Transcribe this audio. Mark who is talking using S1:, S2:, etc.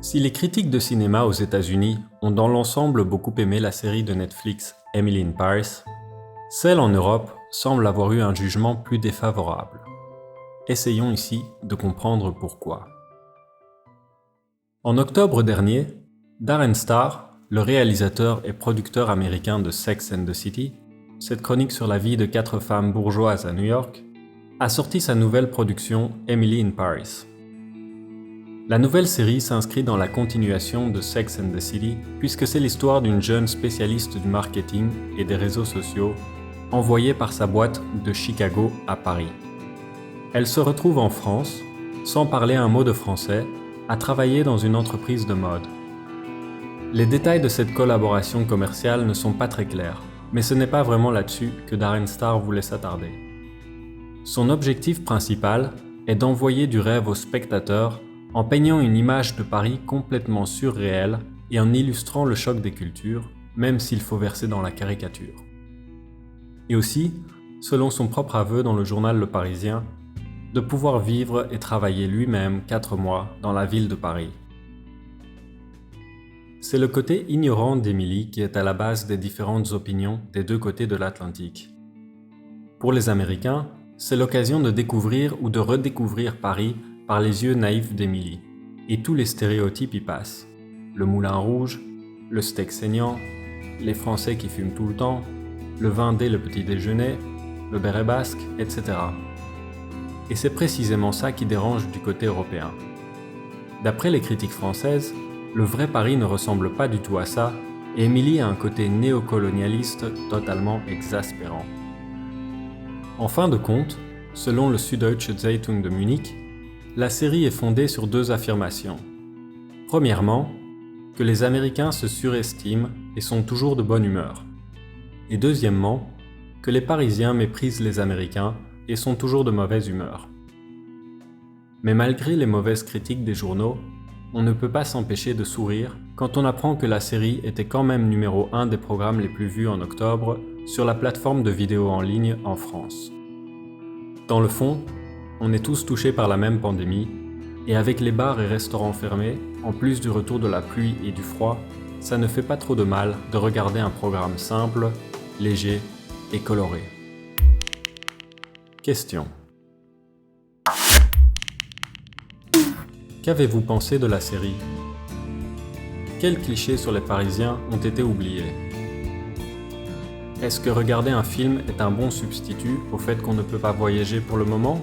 S1: Si les critiques de cinéma aux États-Unis ont dans l'ensemble beaucoup aimé la série de Netflix Emily in Paris, celle en Europe semble avoir eu un jugement plus défavorable. Essayons ici de comprendre pourquoi. En octobre dernier, Darren Star, le réalisateur et producteur américain de Sex and the City, cette chronique sur la vie de 4 femmes bourgeoises à New York, a sorti sa nouvelle production Emily in Paris. La nouvelle série s'inscrit dans la continuation de Sex and the City puisque c'est l'histoire d'une jeune spécialiste du marketing et des réseaux sociaux envoyée par sa boîte de Chicago à Paris. Elle se retrouve en France, sans parler un mot de français, à travailler dans une entreprise de mode. Les détails de cette collaboration commerciale ne sont pas très clairs, mais ce n'est pas vraiment là-dessus que Darren Star voulait s'attarder. Son objectif principal est d'envoyer du rêve aux spectateurs en peignant une image de Paris complètement surréelle et en illustrant le choc des cultures, même s'il faut verser dans la caricature. Et aussi, selon son propre aveu dans le journal Le Parisien, de pouvoir vivre et travailler lui-même 4 mois dans la ville de Paris. C'est le côté ignorant d'Emily qui est à la base des différentes opinions des deux côtés de l'Atlantique. Pour les Américains, c'est l'occasion de découvrir ou de redécouvrir Paris par les yeux naïfs d'Emily, et tous les stéréotypes y passent. Le moulin rouge, le steak saignant, les Français qui fument tout le temps, le vin dès le petit déjeuner, le béret basque, etc. Et c'est précisément ça qui dérange du côté européen. D'après les critiques françaises, le vrai Paris ne ressemble pas du tout à ça, et Emily a un côté néocolonialiste totalement exaspérant. En fin de compte, selon le Süddeutsche Zeitung de Munich, la série est fondée sur 2 affirmations. Premièrement, que les Américains se surestiment et sont toujours de bonne humeur. Et deuxièmement, que les Parisiens méprisent les Américains et sont toujours de mauvaise humeur. Mais malgré les mauvaises critiques des journaux, on ne peut pas s'empêcher de sourire quand on apprend que la série était quand même numéro 1 des programmes les plus vus en octobre sur la plateforme de vidéos en ligne en France. Dans le fond, on est tous touchés par la même pandémie, et avec les bars et restaurants fermés, en plus du retour de la pluie et du froid, ça ne fait pas trop de mal de regarder un programme simple, léger et coloré. Question. Qu'avez-vous pensé de la série ? Quels clichés sur les Parisiens ont été oubliés ? Est-ce que regarder un film est un bon substitut au fait qu'on ne peut pas voyager pour le moment ?